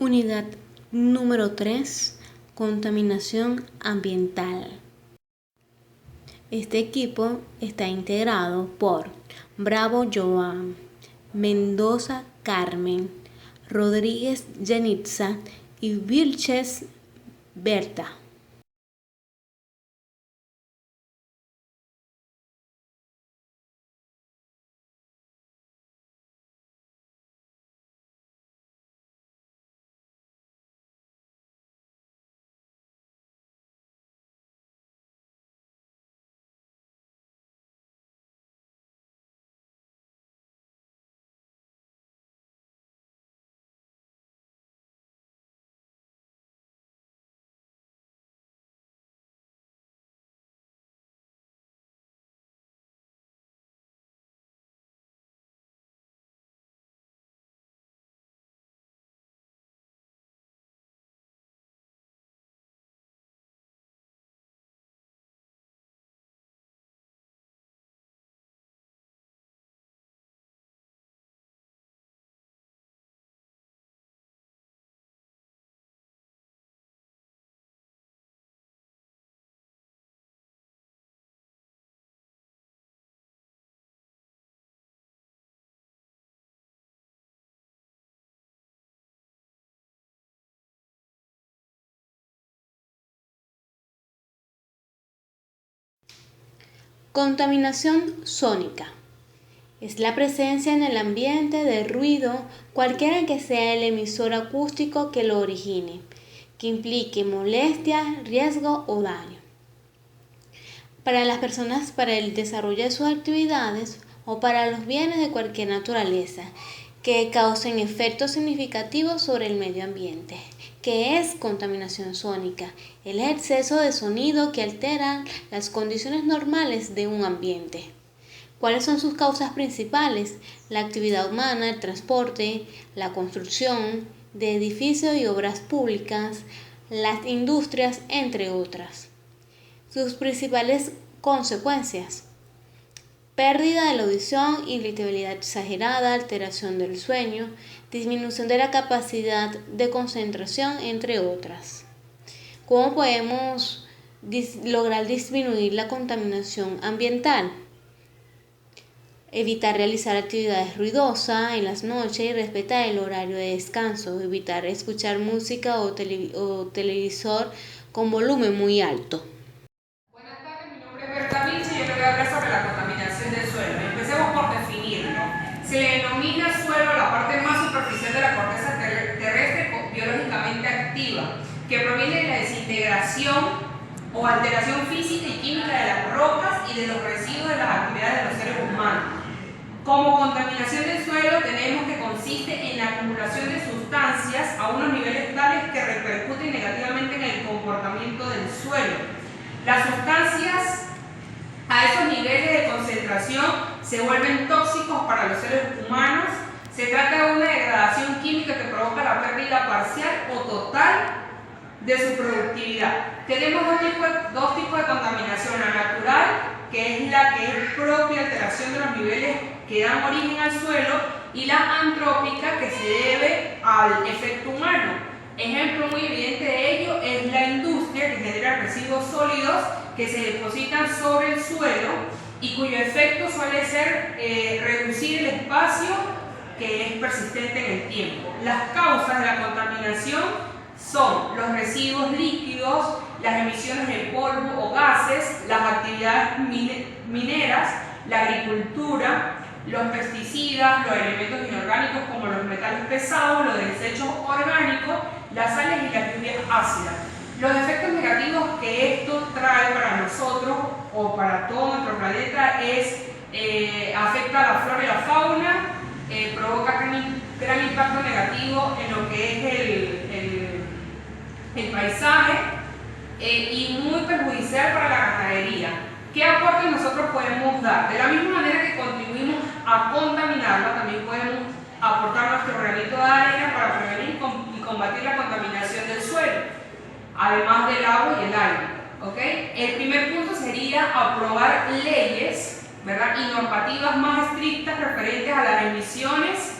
Unidad número 3. Contaminación ambiental. Este equipo está integrado por Bravo Joan, Mendoza Carmen, Rodríguez Yanitza y Vilches Berta. Contaminación sónica. Es la presencia en el ambiente de ruido, cualquiera que sea el emisor acústico que lo origine, que implique molestia, riesgo o daño para las personas, para el desarrollo de sus actividades o para los bienes de cualquier naturaleza que causen efectos significativos sobre el medio ambiente. ¿Qué es contaminación sónica? El exceso de sonido que altera las condiciones normales de un ambiente. ¿Cuáles son sus causas principales? La actividad humana, el transporte, la construcción de edificios y obras públicas, las industrias, entre otras. Sus principales consecuencias: pérdida de la audición, irritabilidad exagerada, alteración del sueño, disminución de la capacidad de concentración, entre otras. ¿Cómo podemos lograr disminuir la contaminación ambiental? Evitar realizar actividades ruidosas en las noches y respetar el horario de descanso. Evitar escuchar música o televisor con volumen muy alto. Buenas tardes, mi nombre es Berta Vinci y yo le voy a hablar sobre la contaminación del suelo. Empecemos por definirlo. Se le denomina suelo a la parte más superficial de la corteza terrestre biológicamente activa, que proviene de la desintegración o alteración física y química de las rocas y de los residuos de las actividades de los seres humanos. Como contaminación del suelo tenemos que consiste en la acumulación de sustancias a unos niveles tales que repercuten negativamente en el comportamiento del suelo. Las sustancias a esos niveles de concentración se vuelven tóxicos para los seres humanos. Se trata de una degradación química que provoca la pérdida parcial o total de su productividad. Tenemos dos tipos de contaminación: la natural, que es la que es propia alteración de los niveles que dan origen al suelo, y la antrópica, que se debe al efecto humano. Ejemplo muy evidente de ello es la industria, que genera residuos sólidos que se depositan sobre el suelo y cuyo efecto suele ser reducir el espacio que es persistente en el tiempo. Las causas de la contaminación son los residuos líquidos, las emisiones de polvo o gases, las actividades mineras, la agricultura, los pesticidas, los elementos inorgánicos como los metales pesados, los desechos orgánicos, las sales y las lluvias ácidas. Los efectos negativos que esto trae para nosotros o para todo nuestro planeta es afecta a la flora y la fauna, provoca gran impacto negativo en lo que es el paisaje y muy perjudicial para la ganadería. ¿Qué aportes nosotros podemos dar? De la misma manera que contribuimos a contaminarla, también podemos aportar nuestro granito de arena para prevenir y combatir la contaminación del suelo, además del agua y el aire. ¿Okay? El primer punto sería aprobar leyes, ¿verdad?, y normativas más estrictas referentes a las emisiones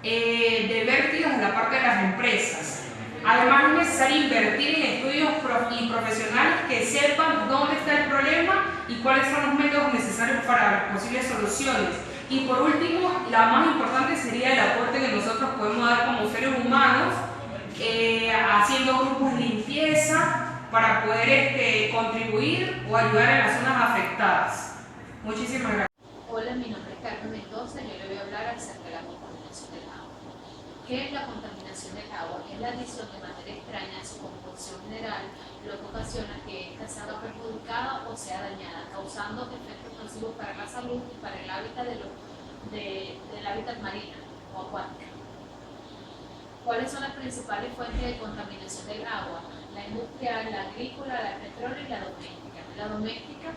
de vértidos de la parte de las empresas. Además es necesario invertir en estudios y profesionales que sepan dónde está el problema y cuáles son los métodos necesarios para las posibles soluciones. Y por último, la más importante sería el aporte que nosotros podemos dar como seres humanos, haciendo grupos de limpieza para poder contribuir o ayudar en las zonas afectadas. Muchísimas gracias. Hola, mi nombre es Carmen Mendoza y yo le voy a hablar acerca de la contaminación del agua. ¿Qué es la contaminación del agua? Es la adición de materia extraña a su composición general, lo que ocasiona que ésta sea perjudicada o sea dañada, causando efectos nocivos para la salud y para el hábitat del hábitat marino o acuático. ¿Cuáles son las principales fuentes de contaminación del agua? La industrial, la agrícola, la de petróleo y la doméstica. La doméstica,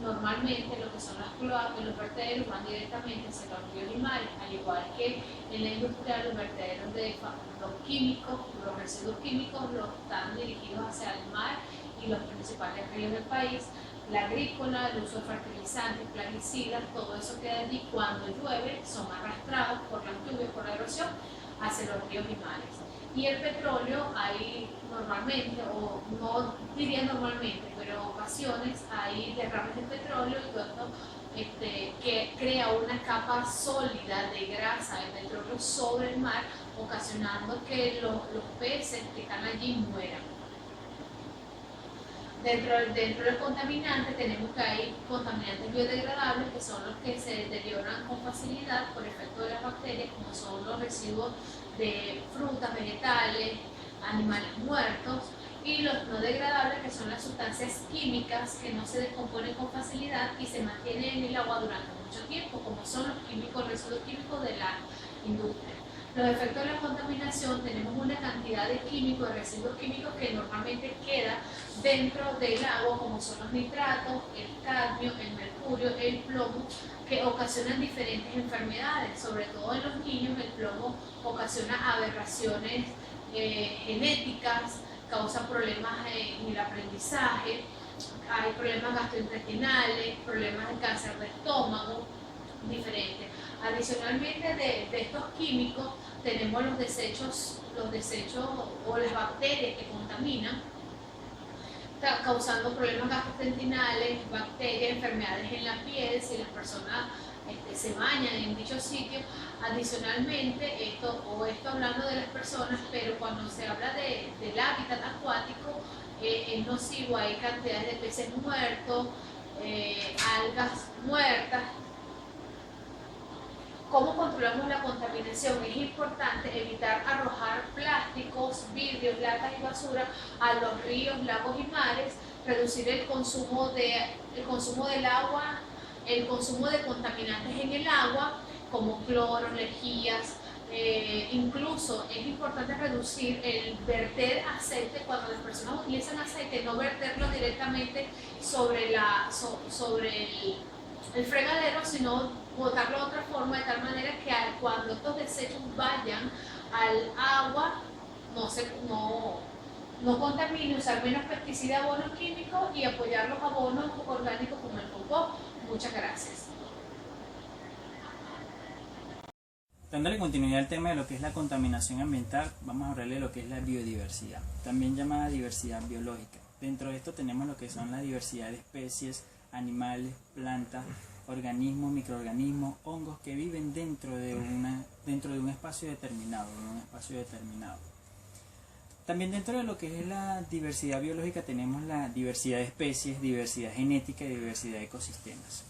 normalmente lo que son las cloacas, los vertederos van directamente hacia los ríos y mares, al igual que en la industrial los vertederos de los químicos, los residuos químicos los están dirigidos hacia el mar y los principales ríos del país. La agrícola, el uso de fertilizantes, plaguicidas, todo eso queda allí cuando llueve, son arrastrados por las lluvias, por la erosión, hacia los ríos y mares. Y el petróleo, hay normalmente, o no diría normalmente, pero en ocasiones hay derrames de petróleo y todo esto que crea una capa sólida de grasa de petróleo sobre el mar, ocasionando que los peces que están allí mueran. Dentro del contaminante tenemos que hay contaminantes biodegradables, que son los que se deterioran con facilidad por efecto de las bacterias, como son los residuos de frutas, vegetales, animales muertos, y los no degradables, que son las sustancias químicas que no se descomponen con facilidad y se mantienen en el agua durante mucho tiempo, como son los químicos, residuos químicos de la industria. Los efectos de la contaminación, tenemos una cantidad de químicos, de residuos químicos que normalmente queda dentro del agua, como son los nitratos, el cadmio, el mercurio, el plomo, que ocasionan diferentes enfermedades. Sobre todo en los niños, el plomo ocasiona aberraciones genéticas, causa problemas en el aprendizaje, hay problemas gastrointestinales, problemas de cáncer de estómago, diferentes. Adicionalmente de estos químicos tenemos los desechos o las bacterias que contaminan, causando problemas gastrointestinales, bacterias, enfermedades en la piel, si las personas se bañan en dichos sitios. Adicionalmente, esto hablando de las personas, pero cuando se habla del hábitat acuático, es nocivo, hay cantidades de peces muertos, algas muertas. ¿Cómo controlamos la contaminación? Es importante evitar arrojar plásticos, vidrios, latas y basura a los ríos, lagos y mares, reducir el consumo del agua, el consumo de contaminantes en el agua, como cloro, energías. Incluso es importante reducir el verter aceite. Cuando las personas utilizan aceite, no verterlo directamente sobre el fregadero, sino botarlo de otra forma, de tal manera que cuando estos desechos vayan al agua no contamine, usar menos pesticidas, abonos químicos y apoyar los abonos orgánicos como el compost. Muchas gracias. Dándole continuidad al tema de lo que es la contaminación ambiental, vamos a hablarle de lo que es la biodiversidad, también llamada diversidad biológica. Dentro de esto tenemos lo que son la diversidad de especies, animales, plantas, organismos, microorganismos, hongos que viven dentro de un espacio determinado, También dentro de lo que es la diversidad biológica tenemos la diversidad de especies, diversidad genética y diversidad de ecosistemas.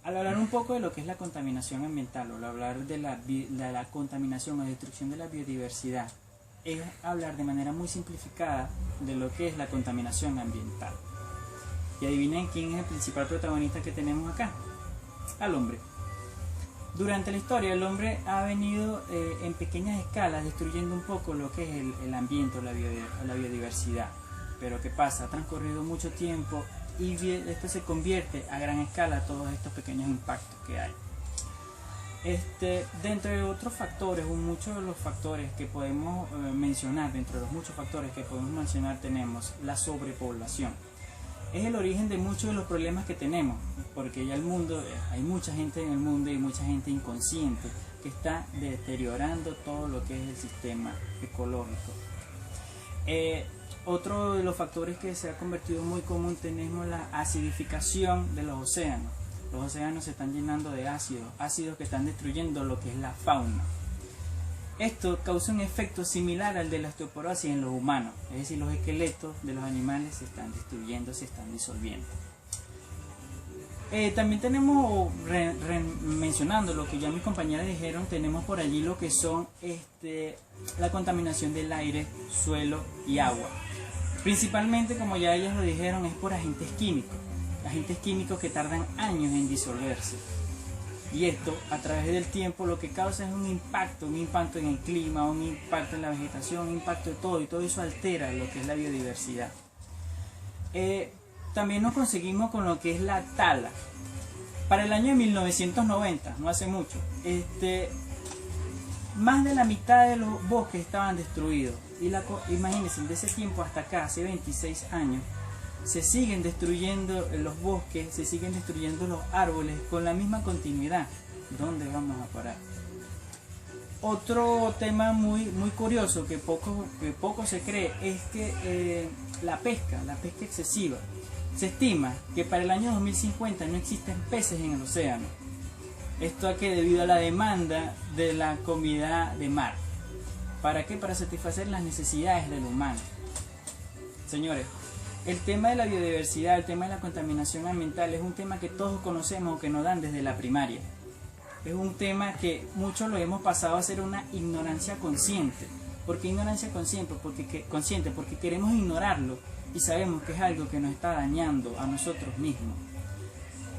Al hablar un poco de lo que es la contaminación ambiental, o al hablar de la contaminación o destrucción de la biodiversidad, es hablar de manera muy simplificada de lo que es la contaminación ambiental. Y adivinen quién es el principal protagonista que tenemos acá: al hombre. Durante la historia el hombre ha venido en pequeñas escalas destruyendo un poco lo que es el ambiente o la biodiversidad. Pero ¿qué pasa? Ha transcurrido mucho tiempo y esto se convierte a gran escala todos estos pequeños impactos que hay. Dentro de otros factores, muchos de los factores que podemos mencionar, tenemos la sobrepoblación. Es el origen de muchos de los problemas que tenemos, porque ya hay mucha gente en el mundo y mucha gente inconsciente que está deteriorando todo lo que es el sistema ecológico. Otro de los factores que se ha convertido muy común, tenemos la acidificación de los océanos. Los océanos se están llenando de ácidos que están destruyendo lo que es la fauna. Esto causa un efecto similar al de la osteoporosis en los humanos, es decir, los esqueletos de los animales se están destruyendo, se están disolviendo. También tenemos, mencionando lo que ya mis compañeras dijeron, tenemos por allí lo que son la contaminación del aire, suelo y agua. Principalmente, como ya ellos lo dijeron, es por agentes químicos que tardan años en disolverse. Y esto, a través del tiempo, lo que causa es un impacto en el clima, un impacto en la vegetación, un impacto de todo, y todo eso altera lo que es la biodiversidad. También nos conseguimos con lo que es la tala. Para el año de 1990, no hace mucho, más de la mitad de los bosques estaban destruidos. Y imagínense, de ese tiempo hasta acá, hace 26 años, se siguen destruyendo los bosques, se siguen destruyendo los árboles con la misma continuidad. ¿Dónde vamos a parar? Otro tema muy curioso que poco se cree es que la pesca excesiva. Se estima que para el año 2050 no existen peces en el océano. Esto que debido a la demanda de la comida de mar. ¿Para qué? Para satisfacer las necesidades del humano. Señores, el tema de la biodiversidad, el tema de la contaminación ambiental es un tema que todos conocemos o que nos dan desde la primaria. Es un tema que muchos lo hemos pasado a ser una ignorancia consciente. ¿Por qué ignorancia consciente? Porque queremos ignorarlo y sabemos que es algo que nos está dañando a nosotros mismos.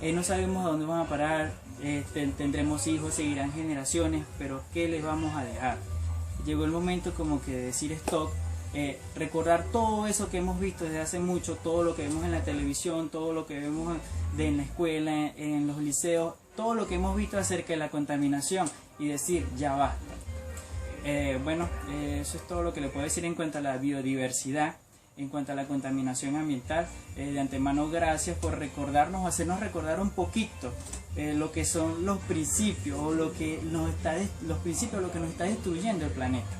No sabemos a dónde vamos a parar, tendremos hijos, seguirán generaciones, pero ¿qué les vamos a dejar? Llegó el momento como que de decir stop, recordar todo eso que hemos visto desde hace mucho, todo lo que vemos en la televisión, todo lo que vemos en la escuela, en los liceos, todo lo que hemos visto acerca de la contaminación y decir ya basta. Eso es todo lo que le puedo decir en cuanto a la biodiversidad, en cuanto a la contaminación ambiental. De antemano, gracias por recordarnos, hacernos recordar un poquito lo que son los principios o lo que nos está destruyendo el planeta.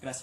Gracias.